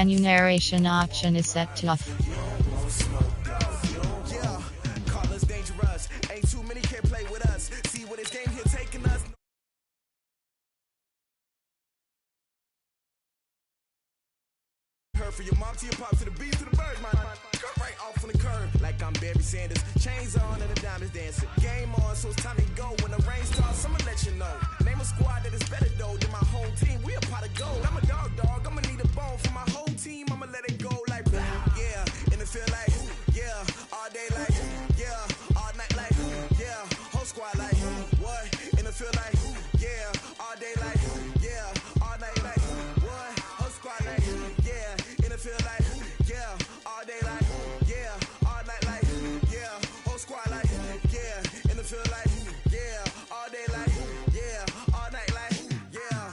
menu narration option is set to off. For your mom to your pop to the beat to the bird, man. Cut right off on the curb like I'm Barry Sanders. Chains on and the diamonds dancing. Game on, so it's time to go. When the rain starts, I'ma let you know. Name a squad that is better though than my whole team. We a pot of gold. I'm a dog. I'ma need a bone for my whole team. I'ma let it go like yeah, and it feel like yeah, all day like yeah, all night like yeah, whole squad like what? And it feel like yeah, all day like yeah, all night like what? Whole squad like yeah. Feel like, yeah, all day like, yeah, all night like, yeah, whole squad like, yeah, and it feel like, yeah, all day like, yeah, all night like, yeah.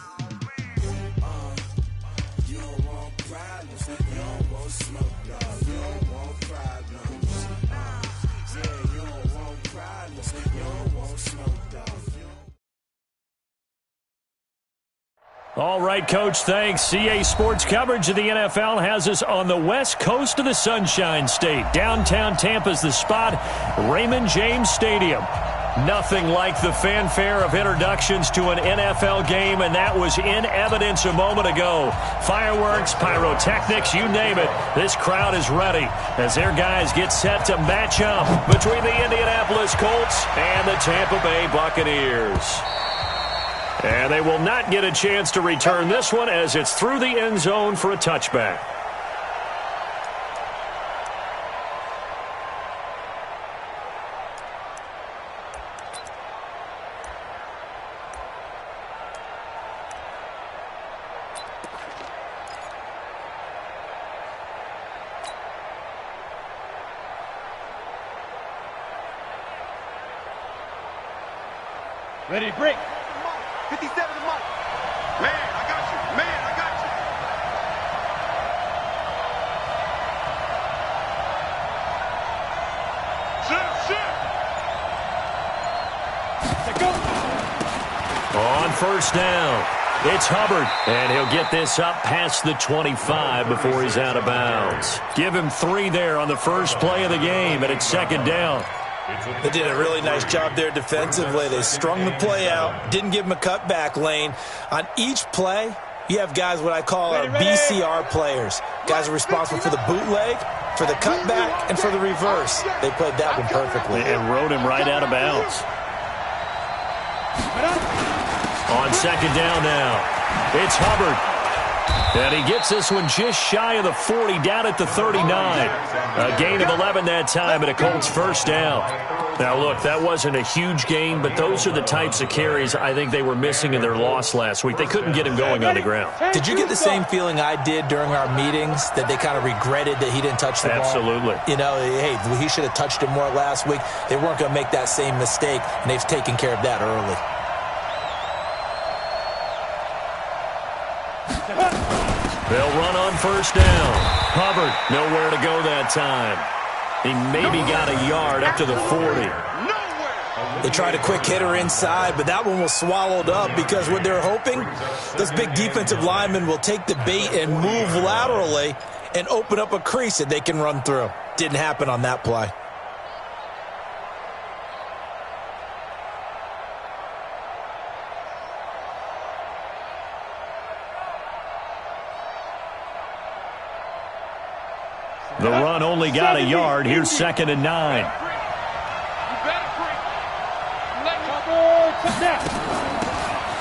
You don't want problems, you don't want smoke, dog, you don't want problems. Yeah, you don't want problems, you don't want smoke, dog. All right, Coach, thanks. CA Sports coverage of the NFL has us on the west coast of the Sunshine State. Downtown Tampa's the spot, Raymond James Stadium. Nothing like the fanfare of introductions to an NFL game, and that was in evidence a moment ago. Fireworks, pyrotechnics, you name it. This crowd is ready as their guys get set to match up between the Indianapolis Colts and the Tampa Bay Buccaneers. And they will not get a chance to return this one as it's through the end zone for a touchback. Ready to break. 57 to Mike. Man, I got you. Man, I got you. Sit. On first down, it's Hubbard, and he'll get this up past the 25 before he's out of bounds. Give him 3 there on the first play of the game, and it's second down. They did a really nice job there defensively. They strung the play out, didn't give him a cutback lane. On each play, you have guys what I call our BCR players. Guys are responsible for the bootleg, for the cutback, and for the reverse. They played that one perfectly. And rode him right out of bounds. On second down now, it's Hubbard. And he gets this one just shy of the 40, down at the 39. A gain of 11 that time, and a Colts first down. Now, look, that wasn't a huge gain, but those are the types of carries I think they were missing in their loss last week. They couldn't get him going on the ground. Did you get the same feeling I did during our meetings, that they kind of regretted that he didn't touch the ball? Absolutely. You know, hey, he should have touched it more last week. They weren't going to make that same mistake, and they've taken care of that early. They'll run on first down. Hubbard, nowhere to go that time. He maybe got a yard up to the 40. They tried a quick hitter inside, but that one was swallowed up because what they're hoping, those big defensive linemen will take the bait and move laterally and open up a crease that they can run through. Didn't happen on that play. The run only got a yard. Here's second and 9.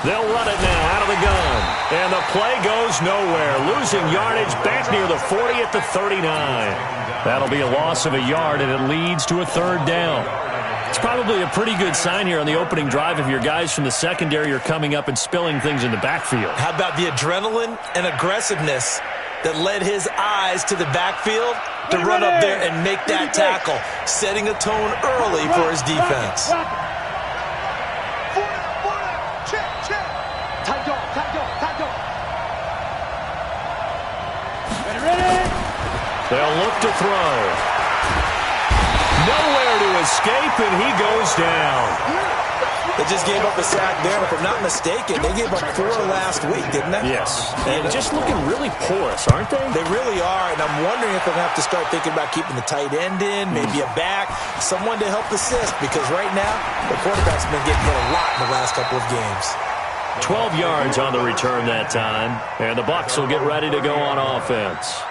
They'll run it now out of the gun. And the play goes nowhere. Losing yardage back near the 40 at the 39. That'll be a loss of a yard, and it leads to a third down. It's probably a pretty good sign here on the opening drive if your guys from the secondary are coming up and spilling things in the backfield. How about the adrenaline and aggressiveness that led his eyes to the backfield to run up there and make that tackle, setting a tone early for his defense. They'll look to throw. Nowhere to escape, and he goes down. They just gave up a sack there, and if I'm not mistaken, they gave up 4 last week, didn't they? Yes. And just looking really porous, aren't they? They really are, and I'm wondering if they're going to have to start thinking about keeping the tight end in, maybe a back, someone to help assist, because right now, the quarterback's been getting hit a lot in the last couple of games. 12 yards on the return that time, and the Bucs will get ready to go on offense.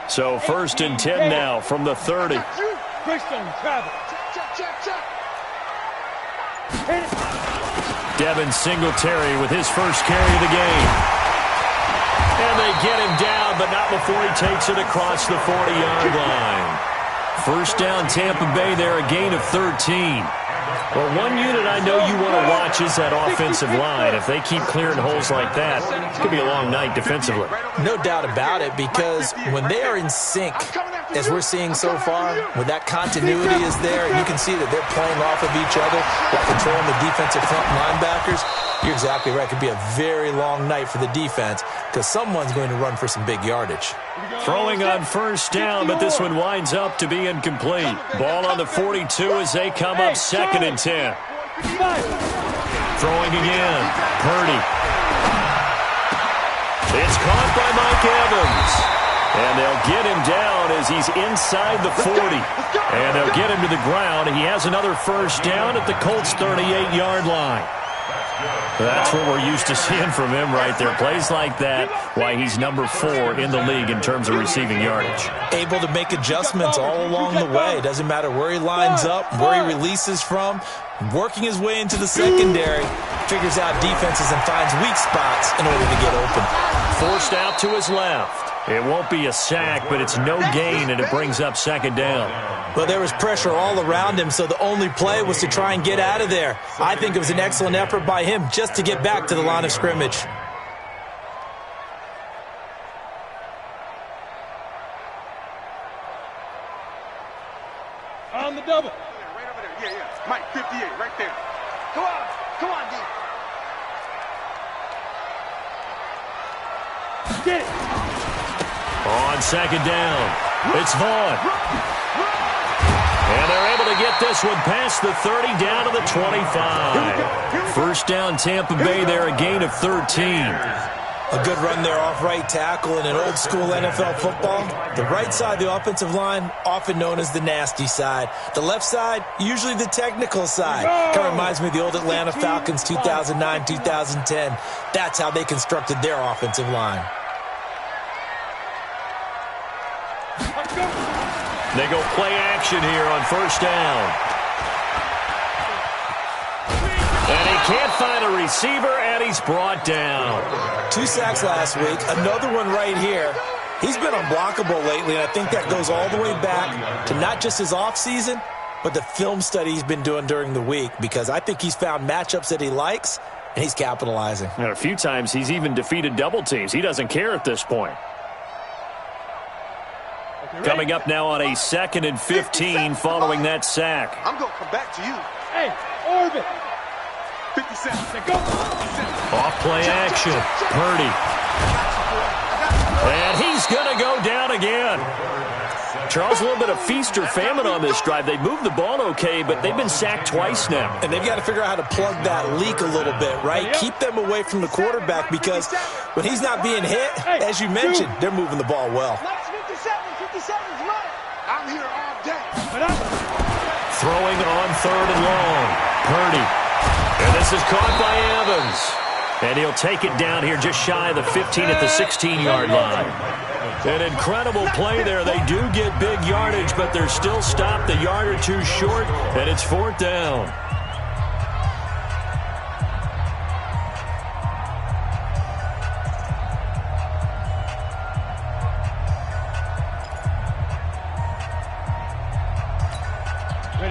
So 1st and 10 now from the 30. Devin Singletary with his first carry of the game. And they get him down, but not before he takes it across the 40-yard line. First down, Tampa Bay there, a gain of 13. Well, one unit I know you want to watch is that offensive line. If they keep clearing holes like that, it could be a long night defensively. No doubt about it, because when they are in sync, as we're seeing so far, when that continuity is there, and you can see that they're playing off of each other while controlling the defensive front linebackers, you're exactly right. It could be a very long night for the defense because someone's going to run for some big yardage. Throwing on first down, but this one winds up to be incomplete. Ball on the 42 as they come up 2nd and 10. Throwing again. Purdy. It's caught by Mike Evans. And they'll get him down as he's inside the 40. And they'll get him to the ground. He has another first down at the Colts' 38-yard line. That's what we're used to seeing from him right there. Plays like that, why he's number 4 in the league in terms of receiving yardage. Able to make adjustments all along the way. Doesn't matter where he lines up, where he releases from. Working his way into the secondary. Figures out defenses and finds weak spots in order to get open. Forced out to his left. It won't be a sack, but it's no gain, and it brings up 2nd down. Well, there was pressure all around him, so the only play was to try and get out of there. I think it was an excellent effort by him just to get back to the line of scrimmage. On the double. Right over there. Yeah. Mike, 58, right there. Come on, D. Get it. On 2nd down, it's Vaughn. And they're able to get this one past the 30 down to the 25. First down, Tampa Bay there, a gain of 13. A good run there off right tackle in an old-school NFL football. The right side of the offensive line, often known as the nasty side. The left side, usually the technical side. Kind of reminds me of the old Atlanta Falcons 2009, 2010. That's how they constructed their offensive line. They go play action here on first down. And he can't find a receiver, and he's brought down. 2 sacks last week, another one right here. He's been unblockable lately, and I think that goes all the way back to not just his offseason, but the film study he's been doing during the week, because I think he's found matchups that he likes, and he's capitalizing. And a few times he's even defeated double teams. He doesn't care at this point. Coming up now on a 2nd and 15 following that sack. I'm going to come back to you. Hey, orbit. 57. Go. Off play action. Purdy. And he's going to go down again. Charles, a little bit of feast or famine on this drive. They moved the ball okay, but they've been sacked twice now. And they've got to figure out how to plug that leak a little bit, right? Keep them away from the quarterback, because when he's not being hit, as you mentioned, they're moving the ball well. 57's right. I'm here all day. Throwing on 3rd and long. Purdy. And this is caught by Evans. And he'll take it down here just shy of the 15 at the 16-yard line. An incredible play there. They do get big yardage, but they're still stopped a yard or two short, and it's 4th down.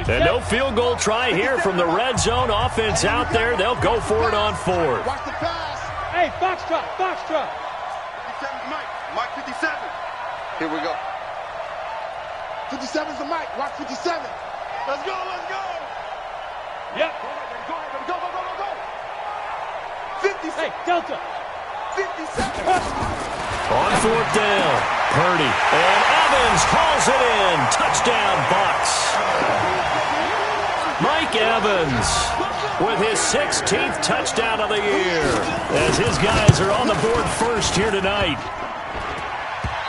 And no field goal try here from the red zone. Offense out there. They'll go for it on 4th. Watch the pass. Hey, Foxtrot. 57 Mike. Mike 57. Here we go. 57's the mic. Watch 57. Let's go, let's go. Yep. Go, go, go, go, go. 56. Hey, Delta. 57. On fourth down, Purdy. And Evans hauls it in. Touchdown, Bucs. Mike Evans with his 16th touchdown of the year as his guys are on the board first here tonight.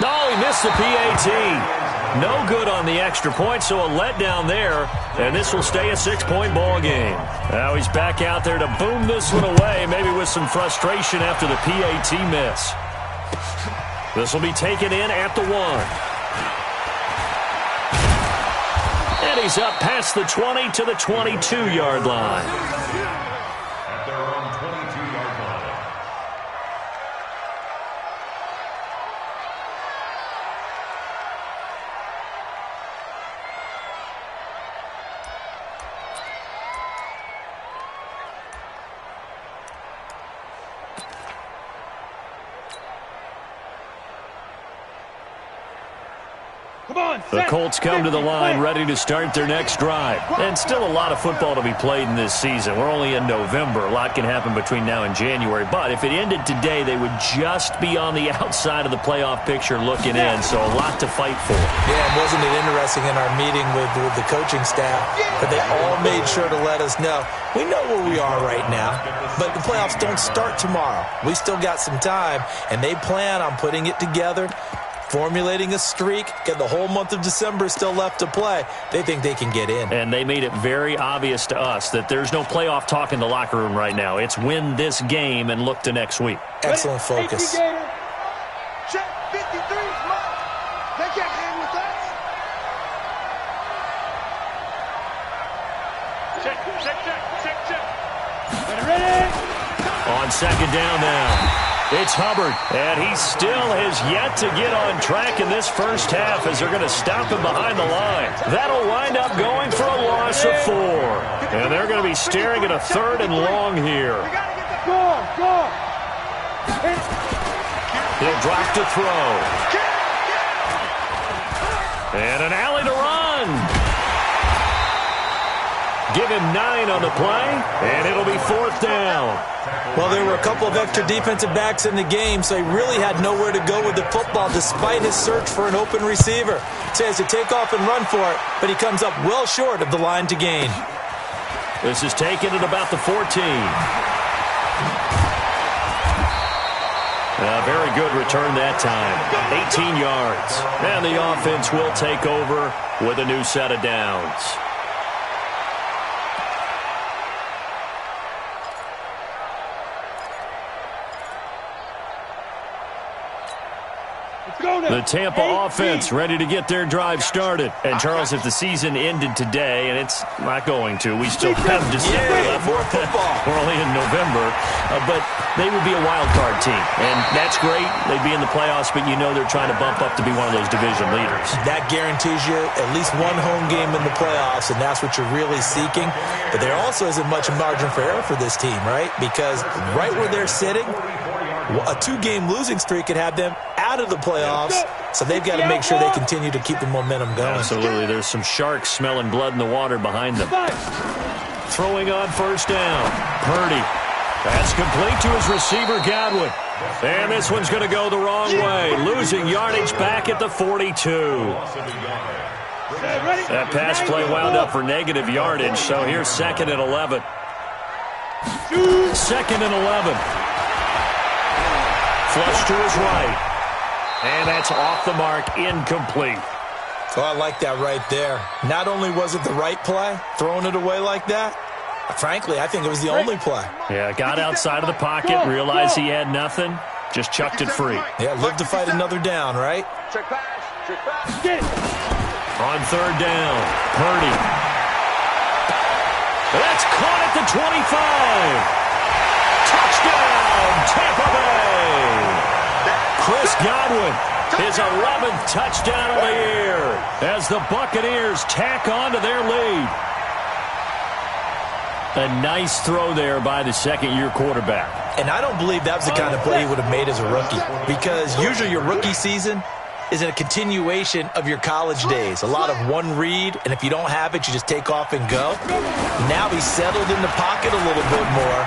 Oh, he missed the PAT. No good on the extra point, so a letdown there, and this will stay a 6-point ball game. Now he's back out there to boom this one away, maybe with some frustration after the PAT miss. This will be taken in at the 1. And he's up past the 20 to the 22-yard line. At their own 22-yard line. The Colts come to the line ready to start their next drive. And still a lot of football to be played in this season. We're only in November. A lot can happen between now and January. But if it ended today, they would just be on the outside of the playoff picture looking in. So a lot to fight for. Yeah, and wasn't it interesting in our meeting with the coaching staff that they all made sure to let us know, we know where we are right now, but the playoffs don't start tomorrow. We still got some time, and they plan on putting it together, formulating a streak, get the whole month of December still left to play. They think they can get in. And they made it very obvious to us that there's no playoff talk in the locker room right now. It's win this game and look to next week. Excellent focus. Check 53's mark. They can't hang with us. Check. Ready? On second down now. It's Hubbard, and he still has yet to get on track in this first half as they're going to stop him behind the line. That'll wind up going for a loss of 4. And they're going to be staring at a 3rd and long here. Go. He'll drop to throw. And an alley to run. Give him 9 on the play, and it'll be 4th down. Well, there were a couple of extra defensive backs in the game, so he really had nowhere to go with the football despite his search for an open receiver. So he has to take off and run for it, but he comes up well short of the line to gain. This is taken at about the 14. Very good return that time. 18 yards. And the offense will take over with a new set of downs. The Tampa offense ready to get their drive started. And, Charles, if the season ended today, and it's not going to, we still have December left. More football. We're only in November. But they would be a wild card team. And that's great. They'd be in the playoffs, but you know they're trying to bump up to be one of those division leaders. That guarantees you at least one home game in the playoffs, and that's what you're really seeking. But there also isn't much margin for error for this team, right? Because right where they're sitting, a 2-game losing streak could have them out of the playoffs, so they've got to make sure they continue to keep the momentum going. Absolutely. There's some sharks smelling blood in the water behind them. Throwing on first down. Purdy. That's complete to his receiver, Godwin. And this one's going to go the wrong way. Losing yardage back at the 42. That pass play wound up for negative yardage, so here's 2nd and 11. 2nd and 11. Flush to his right. And that's off the mark, incomplete. Oh, I like that right there. Not only was it the right play, throwing it away like that, frankly, I think it was the only play. Yeah, got outside of the pocket, realized he had nothing, just chucked it free. Yeah, live to fight another down, right? Check pass. On 3rd down, Purdy. That's caught at the 25. Touchdown, Tampa Bay. Chris Godwin, his 11th touchdown of the year as the Buccaneers tack on to their lead. A nice throw there by the second-year quarterback. And I don't believe that was the kind of play he would have made as a rookie, because usually your rookie season, is a continuation of your college days. A lot of one read, and if you don't have it, you just take off and go. Now he's settled in the pocket a little bit more,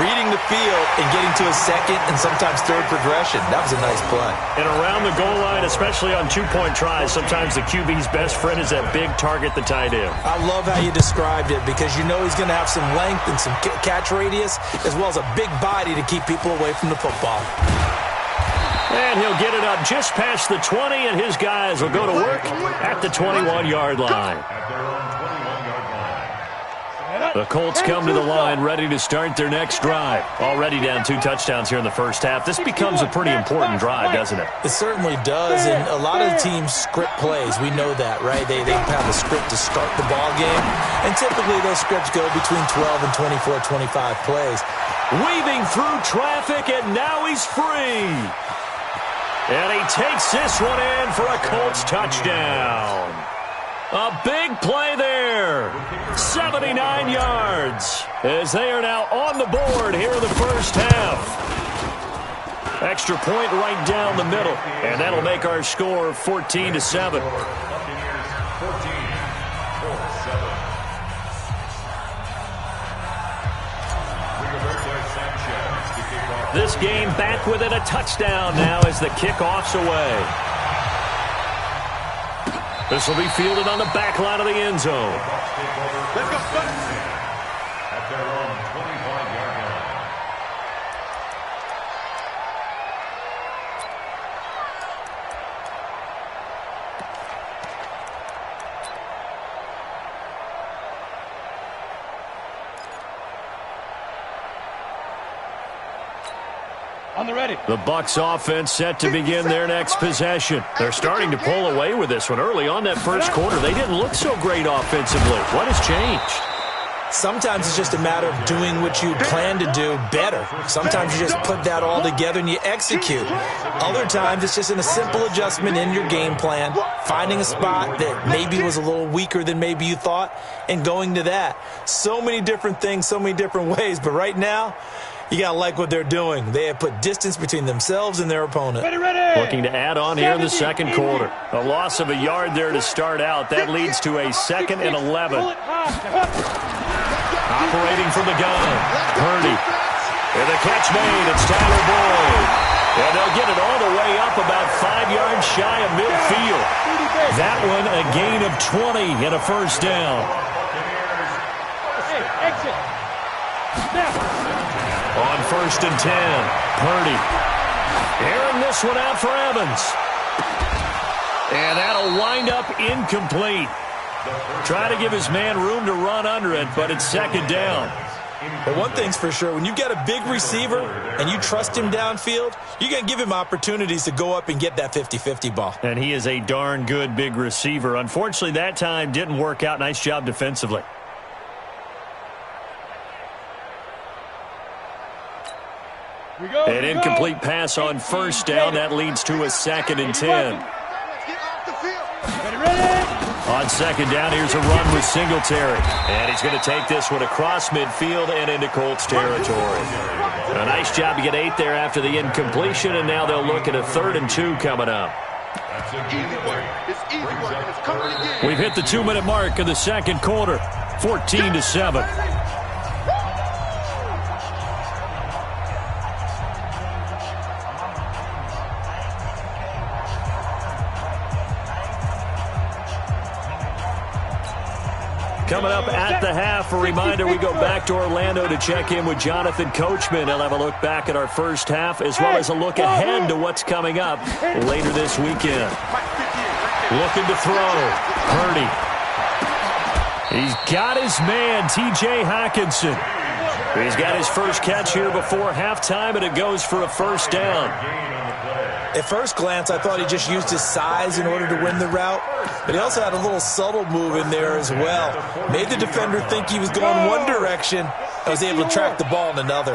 reading the field and getting to his second and sometimes third progression. That was a nice play. And around the goal line, especially on two-point tries, sometimes the QB's best friend is that big target, the tight end. I love how you described it because you know he's going to have some length and some catch radius as well as a big body to keep people away from the football. And he'll get it up just past the 20, and his guys will go to work at the 21-yard line. The Colts come to the line ready to start their next drive. Already down 2 touchdowns here in the first half. This becomes a pretty important drive, doesn't it? It certainly does, and a lot of teams script plays. We know that, right? They have a script to start the ball game, and typically those scripts go between 12 and 24, 25 plays. Weaving through traffic, and now he's free. And he takes this one in for a Colts touchdown. A big play there. 79 yards as they are now on the board here in the first half. Extra point right down the middle, and that'll make our score 14-7. This game back within a touchdown now as the kickoff's away. This will be fielded on the back line of the end zone. Let's go. At their own 25-yard line. On the ready. The Bucs offense set to begin their next possession. They're starting to pull away with this one. Early on that first quarter, they didn't look so great offensively. What has changed? Sometimes it's just a matter of doing what you plan to do better. Sometimes you just put that all together and you execute. Other times it's just a simple adjustment in your game plan, finding a spot that maybe was a little weaker than maybe you thought, and going to that. So many different things, so many different ways, but right now, you got to like what they're doing. They have put distance between themselves and their opponent. Ready. Looking to add on here in the second quarter. A loss of a yard there to start out. That leads to a 2nd and 11. Operating from the gun. Purdy. And the catch made. It's Tyler Boyd. And they'll get it all the way up about 5 yards shy of midfield. That one a gain of 20 and a first down. Exit. On 1st and 10, Purdy. Airing this one out for Evans. And that'll wind up incomplete. Try to give his man room to run under it, but it's 2nd down. But one thing's for sure, when you've got a big receiver and you trust him downfield, you're going to give him opportunities to go up and get that 50-50 ball. And he is a darn good big receiver. Unfortunately, that time didn't work out. Nice job defensively. An incomplete pass on 1st down. That leads to a 2nd and 10. On 2nd down, here's a run with Singletary. And he's going to take this one across midfield and into Colts territory. A nice job to get 8 there after the incompletion, and now they'll look at a 3rd and 2 coming up. We've hit the 2-minute mark of the second quarter, 14-7. Coming up at the half, a reminder, we go back to Orlando to check in with Jonathan Coachman. He'll have a look back at our first half as well as a look ahead to what's coming up later this weekend. Looking to throw. Purdy. He's got his man, T.J. Hockenson. He's got his first catch here before halftime, and it goes for a first down. At first glance, I thought he just used his size in order to win the route, but he also had a little subtle move in there as well. Made the defender think he was going one direction and was able to track the ball in another.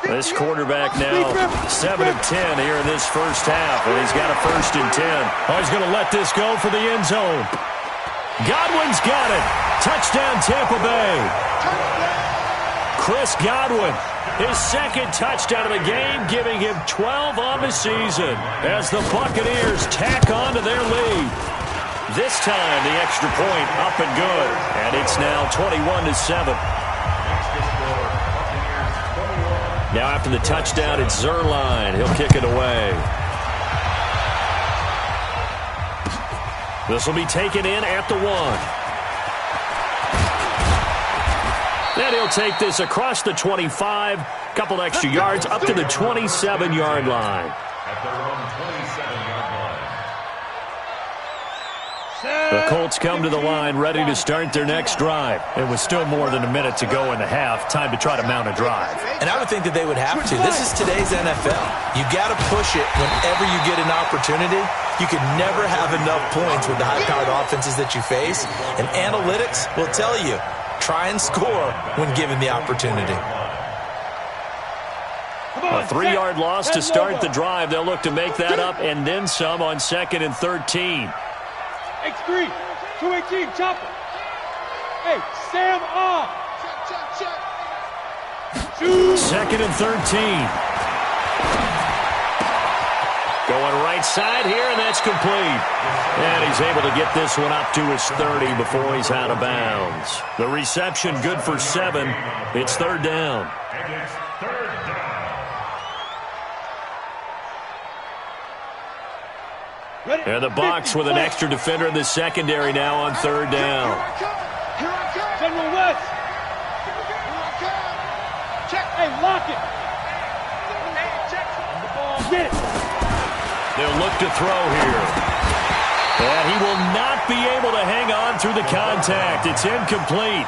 This quarterback now 7 of 10 here in this first half, and he's got a 1st and 10. Oh, he's going to let this go for the end zone. Godwin's got it. Touchdown, Tampa Bay. Chris Godwin His second touchdown of the game, giving him 12 on the season as the Buccaneers tack on to their lead. This time, the extra point up and good, and it's now 21-7. Now after the touchdown, it's Zerline. He'll kick it away. This will be taken in at the 1. Then he'll take this across the 25, couple extra yards up to the 27-yard line. At their own 27-yard line. The Colts come to the line ready to start their next drive. It was still more than a minute to go in the half. Time to try to mount a drive. And I would think that they would have to. This is today's NFL. You got to push it whenever you get an opportunity. You can never have enough points with the high-powered offenses that you face. And analytics will tell you, try and score when given the opportunity. A 3-yard loss to start the drive. They'll look to make that up and then some on 2nd and 13. X3, 218, chopper. Hey, Sam off. Check. 2nd and 13. Going right side here, and that's complete. And he's able to get this one up to his 30 before he's out of bounds. The reception good for 7. It's 3rd down. And it's 3rd down. And the Bucs with an extra defender in the secondary now on 3rd down. General West. Check. Hey, lock it. Get it. They'll look to throw here. And he will not be able to hang on through the contact. It's incomplete.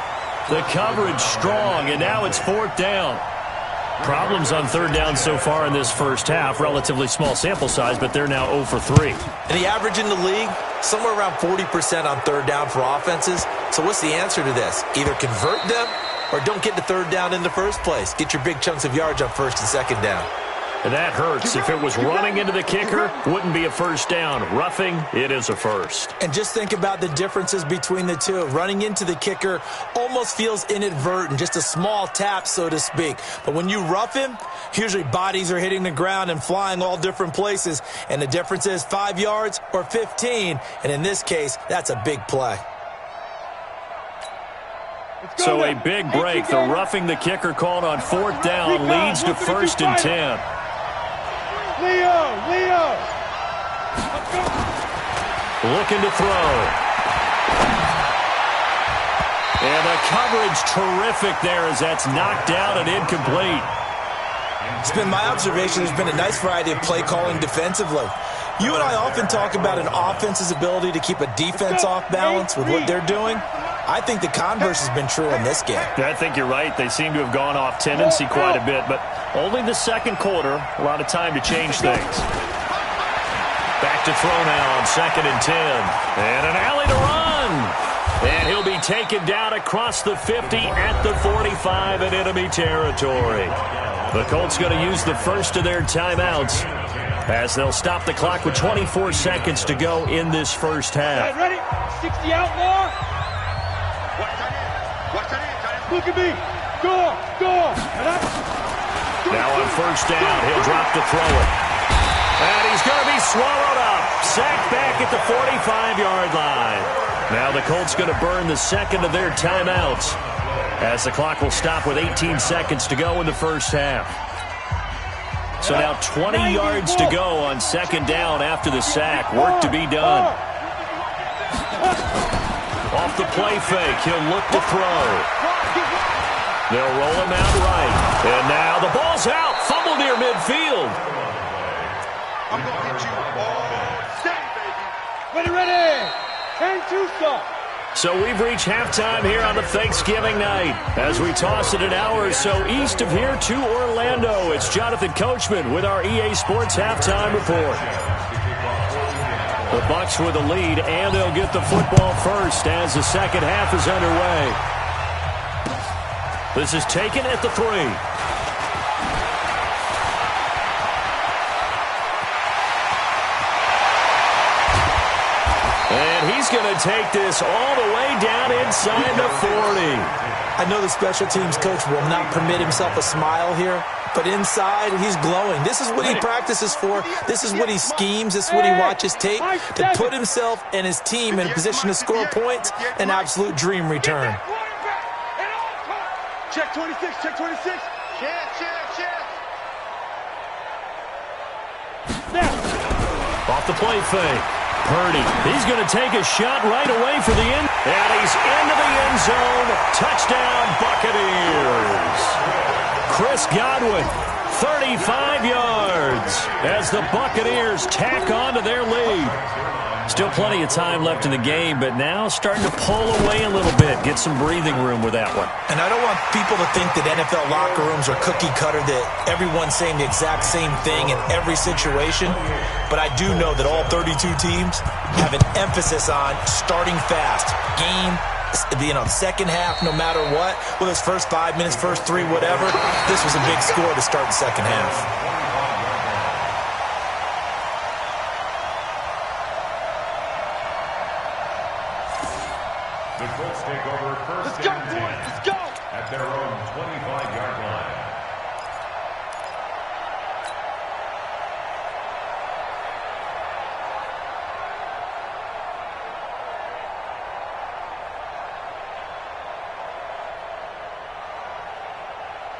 The coverage strong, and now it's 4th down. Problems on 3rd down so far in this first half. Relatively small sample size, but they're now 0 for 3. And the average in the league, somewhere around 40% on 3rd down for offenses. So what's the answer to this? Either convert them or don't get to 3rd down in the first place. Get your big chunks of yards on 1st and 2nd down. And that hurts. If it was running into the kicker, wouldn't be a first down. Roughing, it is a first. And just think about the differences between the two. Running into the kicker almost feels inadvertent, just a small tap, so to speak. But when you rough him, usually bodies are hitting the ground and flying all different places. And the difference is 5 yards or 15. And in this case, that's a big play. So a big break. The roughing the kicker called on 4th down leads to 1st and 10. Leo. Looking to throw. And the coverage terrific there as that's knocked out and incomplete. It's been my observation there's been a nice variety of play calling defensively. You and I often talk about an offense's ability to keep a defense off balance with what they're doing. I think the converse has been true in this game. I think you're right. They seem to have gone off tendency quite a bit, but only the 2nd quarter. A lot of time to change things. Back to throw now on 2nd and 10. And an alley to run. And he'll be taken down across the 50 at the 45 in enemy territory. The Colts going to use the first of their timeouts as they'll stop the clock with 24 seconds to go in this first half. Ready? 60 outlaw. Look at me. Go. Now on 1st down, he'll drop to throw it. And he's going to be swallowed up. Sacked back at the 45-yard line. Now the Colts going to burn the 2nd of their timeouts as the clock will stop with 18 seconds to go in the first half. So now 20 yards to go on 2nd down after the sack. Work to be done. Off the play fake, he'll look to throw. They'll roll him out right. And now the ball's out. Fumble near midfield. I'm going to hit you all day, baby. Ready. 10-2 stop. So we've reached halftime here on the Thanksgiving night. As we toss it an hour or so east of here to Orlando, it's Jonathan Coachman with our EA Sports Halftime Report. The Bucs with the lead, and they'll get the football first as the second half is underway. This is taken at the 3. And he's going to take this all the way down inside the 40. I know the special teams coach will not permit himself a smile here, but inside, he's glowing. This is what he practices for. This is what he schemes. This is what he watches tape to put himself and his team in a position to score points. An absolute dream return. Check 26, check 26. Check. Off the play fake. Purdy, he's going to take a shot right away for the end. And he's into the end zone. Touchdown, Buccaneers. Chris Godwin, 35 yards as the Buccaneers tack on to their lead. Still plenty of time left in the game, but now starting to pull away a little bit. Get some breathing room with that one. And I don't want people to think that NFL locker rooms are cookie cutter, that everyone's saying the exact same thing in every situation. But I do know that all 32 teams have an emphasis on starting fast. Second half, no matter what. Whether it's first 5 minutes, first 3, whatever. This was a big score to start the second half. The Colts take over first and 10 Let's go! at their own 25-yard line.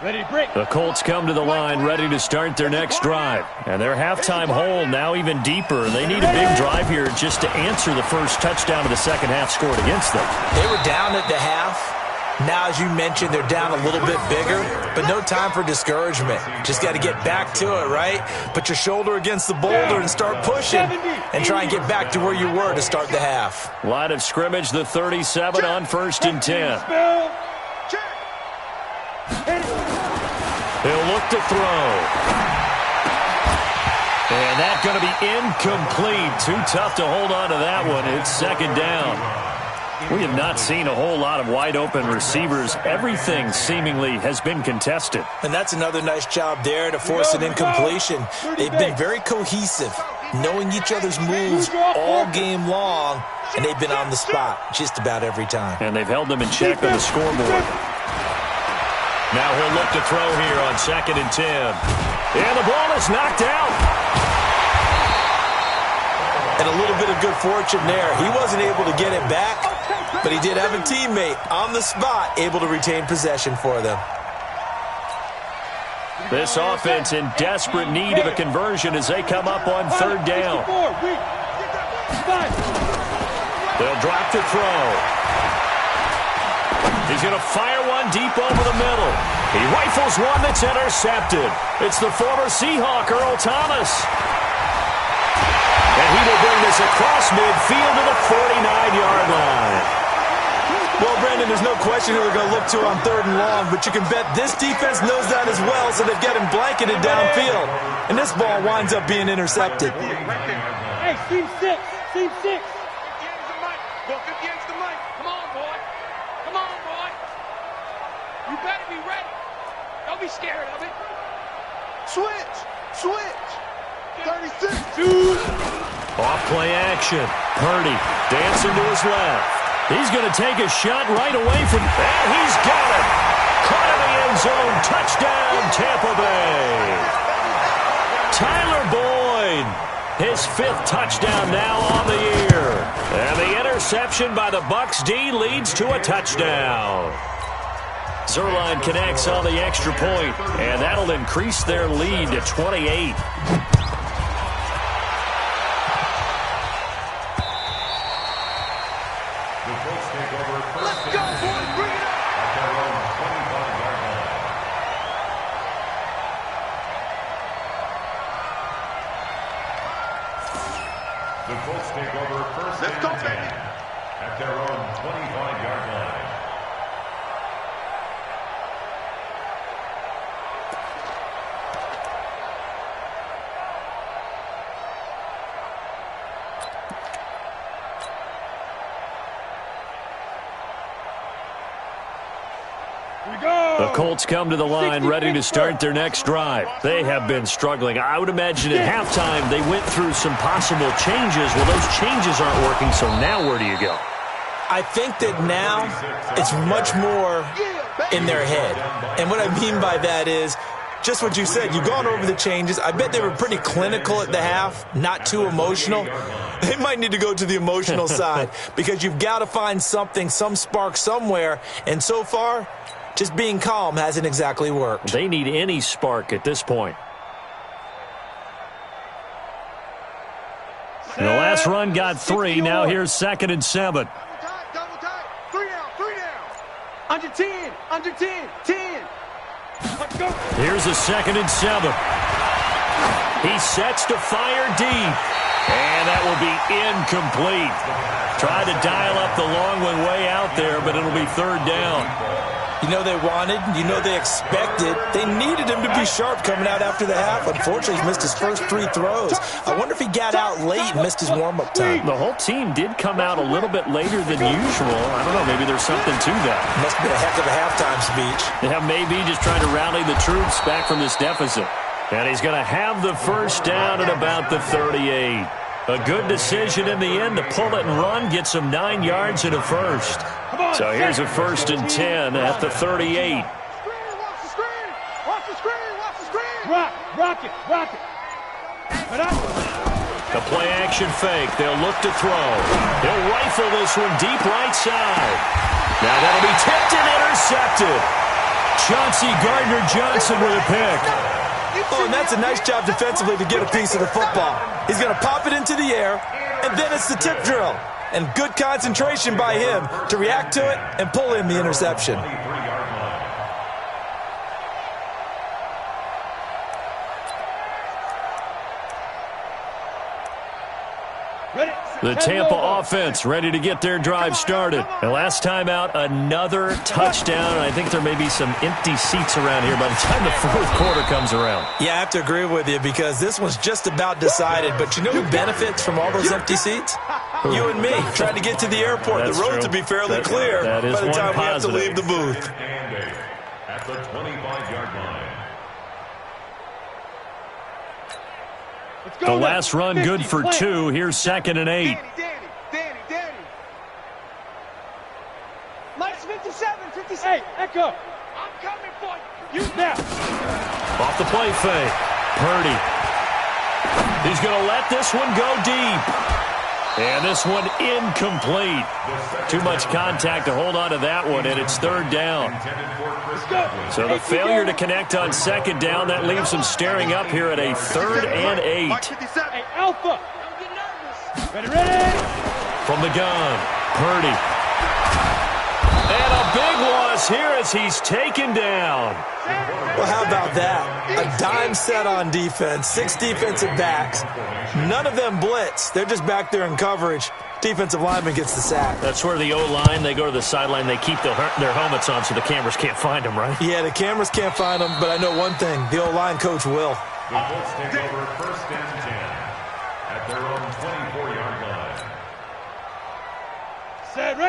Ready to break. The Colts come to the line ready to start their next drive. And their halftime hole now even deeper. They need a big drive here just to answer the first touchdown of the second half scored against them. They were down at the half. Now, as you mentioned, they're down a little bit bigger, but no time for discouragement. Just got to get back to it, right? Put your shoulder against the boulder and start pushing and try and get back to where you were to start the half. Line of scrimmage, the 37 on first and 10. He'll look to throw. And that's going to be incomplete. Too tough to hold on to that one. It's second down. We have not seen a whole lot of wide-open receivers. Everything seemingly has been contested. And that's another nice job there to force an incompletion. They've been very cohesive, knowing each other's moves all game long, and they've been on the spot just about every time. And they've held them in check on the scoreboard. Now he'll look to throw here on second and 10. And the ball is knocked out. And a little bit of good fortune there. He wasn't able to get it back, but he did have a teammate on the spot able to retain possession for them. This offense in desperate need of a conversion as they come up on third down. They'll drop to throw. He's going to fire one deep over the middle. He rifles one that's intercepted. It's the former Seahawk, Earl Thomas. And he will bring this across midfield to the 49-yard line. Well, Brendan, there's no question who they're going to look to on third and long, but you can bet this defense knows that as well, so they've got him blanketed downfield. And this ball winds up being intercepted. Hey, team 6. Team 6. Look against the mic. Come on, boy. Come on, boy. You better be ready. Don't be scared of it. Switch. 36. Off play action. Purdy dancing to his left. He's going to take a shot right away from... And he's got it. Caught in the end zone. Touchdown, Tampa Bay. Tyler Boyd. His 5th touchdown now on the year. And the interception by the Bucs D leads to a touchdown. Zerline connects on the extra point, and that'll increase their lead to 28. The Colts take over first and 10 at their own 25-yard line. The Colts take over first and 10 at their own 25-yard line. The Colts come to the line ready to start their next drive. They have been struggling. I would imagine at halftime they went through some possible changes. Well, those changes aren't working, so now where do you go? I think that now it's much more in their head. And what I mean by that is just what you said. You've gone over the changes. I bet they were pretty clinical at the half, not too emotional. They might need to go to the emotional side because you've got to find something, some spark somewhere. And so far, just being calm hasn't exactly worked. They need any spark at this point. And the last run got 3. Now here's 2nd and 7. Double time. 3 down. Under 10. 10. Let's go. Here's a 2nd and 7. He sets to fire deep. And that will be incomplete. Tried to dial up the long one way out there, but it'll be 3rd down. You know they wanted, you know they expected. They needed him to be sharp coming out after the half. Unfortunately, he's missed his first 3 throws. I wonder if he got out late and missed his warm-up time. The whole team did come out a little bit later than usual. I don't know, maybe there's something to that. Must have been a heck of a halftime speech. Yeah, maybe just trying to rally the troops back from this deficit. And he's going to have the first down at about the 38. A good decision in the end to pull it and run, get some 9 yards and a first. So here's a 1st and 10 at the 38. Watch the screen. Rock it. The play action fake. They'll look to throw. He'll rifle this one deep right side. Now that'll be tipped and intercepted. Chauncey Gardner-Johnson with a pick. Oh, and that's a nice job defensively to get a piece of the football. He's going to pop it into the air, and then it's the tip drill. And good concentration by him to react to it and pull in the interception. The Tampa offense ready to get their drive started. And last time out, another touchdown. And I think there may be some empty seats around here by the time the 4th quarter comes around. Yeah, I have to agree with you because this one's just about decided. But you know who benefits from all those empty seats? You and me, trying to get to the airport. That's the roads true. will be fairly clear that is by the time we have to positive. leave the booth. At the 25-yard line. The last run good for 2. Here's 2nd and 8. Danny. Minus 57. Hey, Echo. I'm coming for you. Now. Off the play fake. Purdy. He's going to let this one go deep. And this one incomplete. Too much contact to hold on to that one, and it's 3rd down. So the failure to connect on 2nd down, that leaves them staring up here at a 3rd and 8. Hey, Alpha. Ready. From the gun, Purdy. And a big loss here as he's taken down. Well, how about that? A dime set on defense, 6 defensive backs. None of them blitz. They're just back there in coverage. Defensive lineman gets the sack. That's where the O-line, they go to the sideline, they keep their helmets on so the cameras can't find them, right? Yeah, the cameras can't find them, but I know one thing. The O-line coach will. The Colts take over 1st and 10 at their own 24-yard line.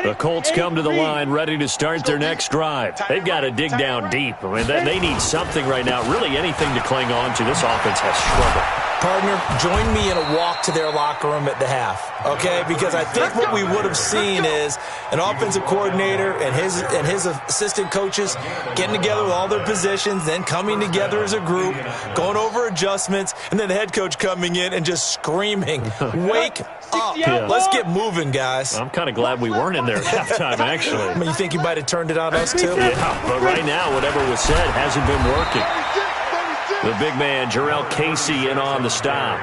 The Colts come to the line ready to start their next drive. They've got to dig down deep. I mean, they need something right now, really anything to cling on to. This offense has struggled. Partner, join me in a walk to their locker room at the half, okay? Because I think what we would have seen is an offensive coordinator and his assistant coaches getting together with all their positions, then coming together as a group, going over adjustments, and then the head coach coming in and just screaming, wake up. Yeah. Let's get moving, guys. I'm kind of glad we weren't in there at halftime, actually. I mean, you think you might have turned it on us, too? Yeah, but right now, whatever was said hasn't been working. The big man, Jarrell Casey, in on the stop.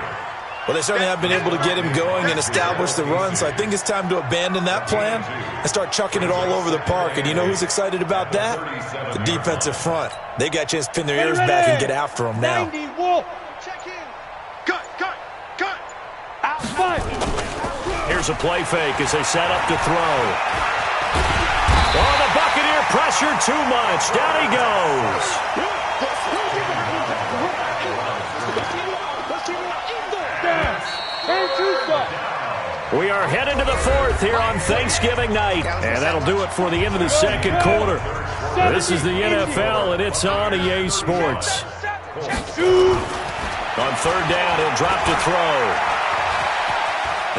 Well, they certainly have been able to get him going and establish the run, so I think it's time to abandon that plan and start chucking it all over the park. And you know who's excited about that? The defensive front. They got a chance to pin their ears back and get after him now. 90 Wolf. Check in. Cut. Out 5. Here's a play fake as they set up to throw. Oh, the Buccaneer pressure too much. Down he goes. We are headed to the 4th here on Thanksgiving night, and that'll do it for the end of the 2nd quarter. This is the NFL, and it's on EA Sports. On 3rd down, he'll drop to throw.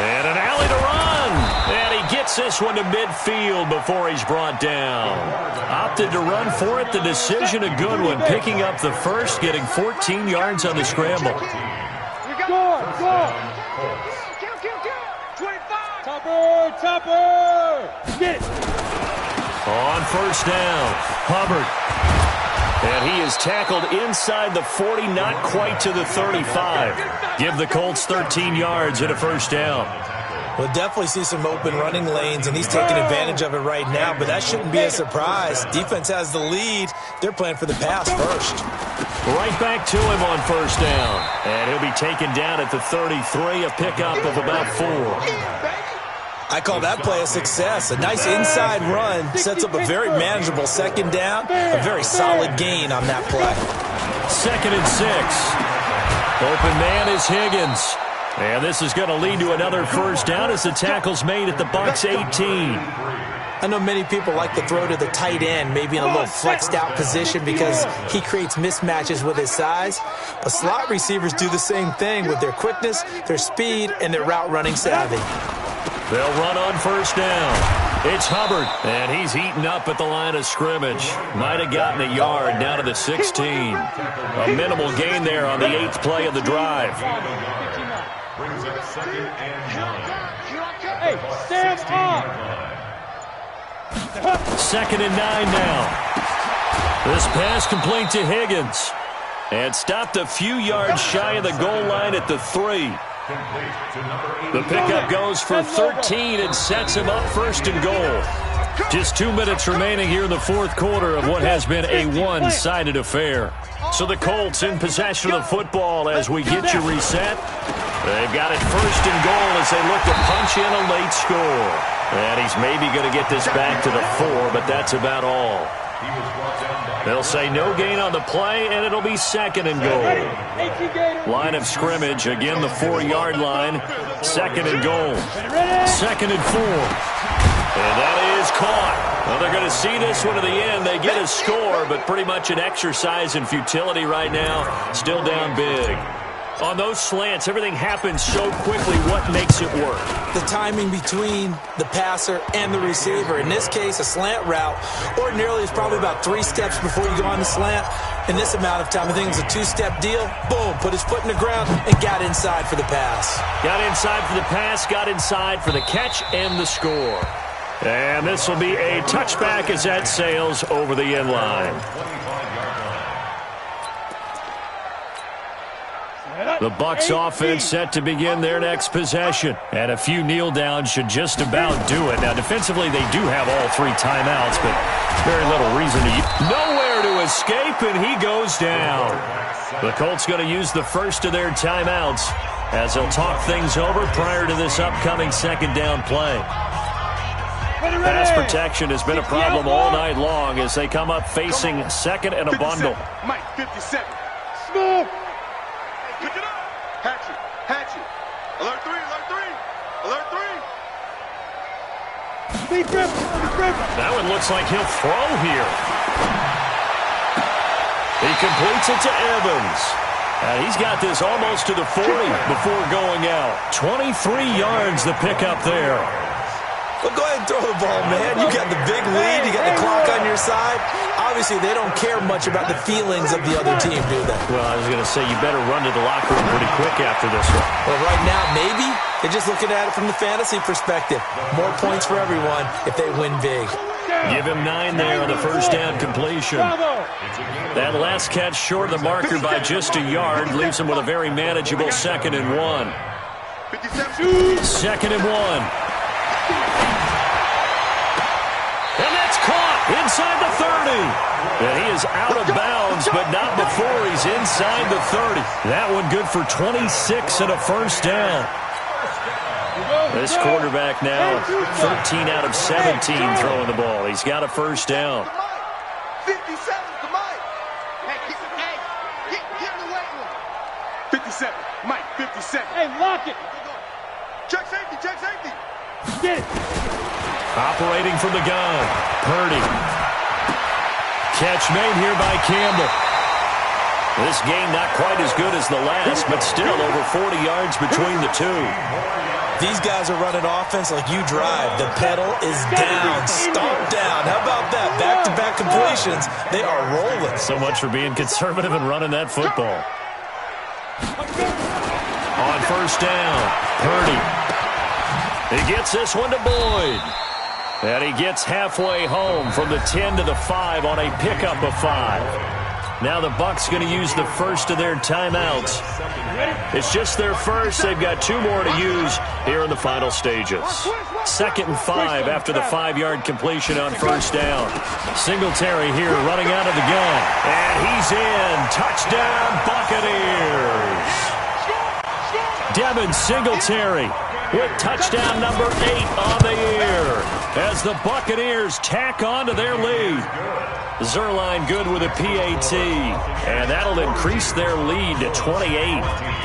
And an alley to run, and he gets Gets this one to midfield before he's brought down. Opted to run for it. The decision a good one. Picking up the first, getting 14 yards on the scramble. Topper! Get it! On first down, Hubbard. And he is tackled inside the 40, not quite to the 35. Give the Colts 13 yards and a first down. We'll definitely see some open running lanes, and he's taking advantage of it right now, but that shouldn't be a surprise. Defense has the lead. They're playing for the pass first. Right back to him on first down. And he'll be taken down at the 33, a pickup of about 4. I call that play a success. A nice inside run sets up a very manageable second down, a very solid gain on that play. 2nd and 6. Open man is Higgins. And this is going to lead to another first down as the tackle's made at the Bucs 18. I know many people like to throw to the tight end, maybe in a little flexed out position because he creates mismatches with his size. But slot receivers do the same thing with their quickness, their speed, and their route running savvy. They'll run on first down. It's Hubbard, and he's eaten up at the line of scrimmage. Might have gotten a yard down to the 16. A minimal gain there on the 8th play of the drive. Brings up 2nd and 9. Hey, stand up! 2nd and 9 now. This pass complete to Higgins. And stopped a few yards shy of the goal line at the 3. The pickup goes for 13 and sets him up 1st and goal. Just 2 minutes remaining here in the 4th quarter of what has been a one-sided affair. So the Colts in possession of the football as we get you reset. They've got it 1st and goal as they look to punch in a late score. And he's maybe going to get this back to the 4, but that's about all. They'll say no gain on the play, and it'll be 2nd and goal. Line of scrimmage, again the 4-yard line. 2nd and goal. 2nd and 4. And that is caught. Well, they're going to see this one to the end. They get a score, but pretty much an exercise in futility right now. Still down big. On those slants, everything happens so quickly. What makes it work? The timing between the passer and the receiver. In this case, a slant route ordinarily is probably about 3 steps before you go on the slant. In this amount of time, I think it's a 2-step deal. Boom, put his foot in the ground and got inside for the pass. Got inside for the pass, got inside for the catch and the score. And this will be a touchback as that sails over the end line. The Bucs offense set to begin their next possession. And a few kneel downs should just about do it. Now, defensively, they do have all 3 timeouts, but very little reason to nowhere to escape, and he goes down. The Colts going to use the first of their timeouts as they'll talk things over prior to this upcoming 2nd down play. Pass protection has been a problem all night long as they come up facing 2nd and a bundle. Mike, 57. Smooth. Pick it up. Hatchet. Alert 3, alert 3. Alert 3. Big grip. That one looks like he'll throw here. He completes it to Evans. And he's got this almost to the 40 before going out. 23 yards the pickup there. Well, go ahead and throw the ball, man. You got the big lead. You got the clock on your side. Obviously, they don't care much about the feelings of the other team, do they? Well, I was going to say, you better run to the locker room pretty quick after this one. Well, right now, maybe. They're just looking at it from the fantasy perspective. More points for everyone if they win big. Give him 9 there on the first down completion. That last catch short of the marker by just a yard leaves him with a very manageable 2nd and 1. 2nd and 1. And that's caught inside the 30. And he is out of bounds, but not before he's inside the 30. That one good for 26 and a first down. This quarterback now 13 out of 17 throwing the ball. He's got a first down. 57 to Mike. Hey, get in the weight room. 57. Mike, 57. Hey, lock it. Check safety. Get it. Operating from the gun, Purdy. Catch made here by Campbell. This game not quite as good as the last, but still over 40 yards between the two. These guys are running offense like you drive. The pedal is down, stomped down. How about that? Back-to-back completions. They are rolling. So much for being conservative and running that football. On first down, Purdy. He gets this one to Boyd. And he gets halfway home from the 10 to the 5 on a pickup of 5. Now the Bucs going to use the first of their timeouts. It's just their first. They've got 2 more to use here in the final stages. 2nd and 5 after the 5-yard completion on first down. Singletary here running out of the gun. And he's in. Touchdown, Buccaneers. Devin Singletary with touchdown number 8 on the year as the Buccaneers tack on to their lead. Zerline good with a PAT, and that'll increase their lead to 28.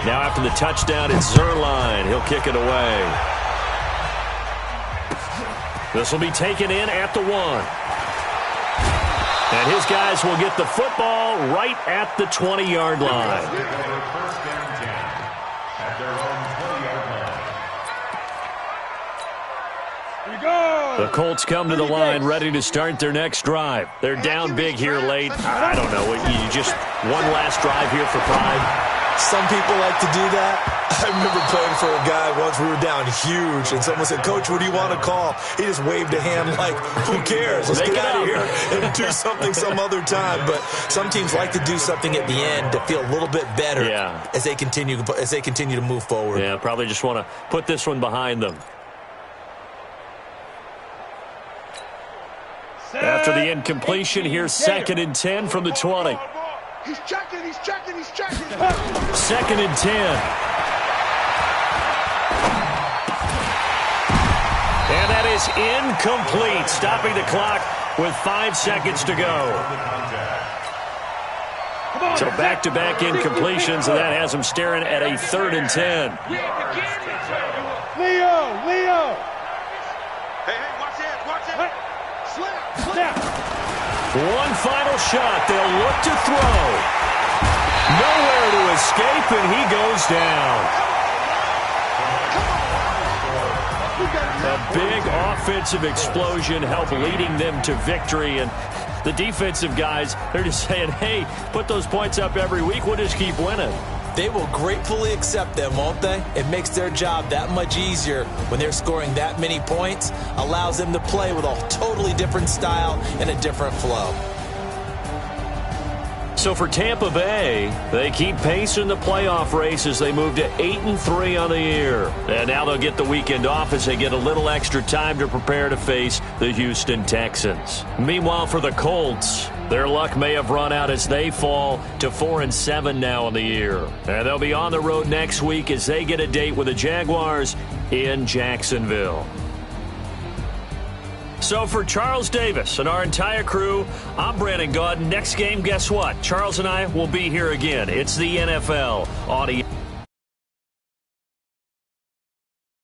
Now after the touchdown, it's Zerline. He'll kick it away. This will be taken in at the 1. And his guys will get the football right at the 20-yard line. The Colts come to the line ready to start their next drive. They're down big here late. I don't know. You just one last drive here for pride. Some people like to do that. I remember playing for a guy once. We were down huge, and someone said, "Coach, what do you want to call?" He just waved a hand like, who cares? Let's get out of here and do something some other time. But some teams like to do something at the end to feel a little bit better as they continue to move forward. Yeah, probably just want to put this one behind them. After the incompletion, here's 2nd and 10 from the 20. He's checking. 2nd and 10. And that is incomplete, stopping the clock with 5 seconds to go. So back-to-back incompletions, and that has them staring at a 3rd and 10. Leo. Hey, watch it. One final shot. They'll look to throw. Nowhere to escape, and he goes down. A big offensive explosion helped leading them to victory, and the defensive guys, they're just saying, hey, put those points up every week. We'll just keep winning. They will gratefully accept them, won't they? It makes their job that much easier when they're scoring that many points, allows them to play with a totally different style and a different flow. So for Tampa Bay, they keep pace in the playoff race as they move to 8-3 on the year. And now they'll get the weekend off as they get a little extra time to prepare to face the Houston Texans. Meanwhile, for the Colts, their luck may have run out as they fall to 4-7 now on the year. And they'll be on the road next week as they get a date with the Jaguars in Jacksonville. So for Charles Davis and our entire crew, I'm Brandon Gaudin. Next game, guess what? Charles and I will be here again. It's the NFL on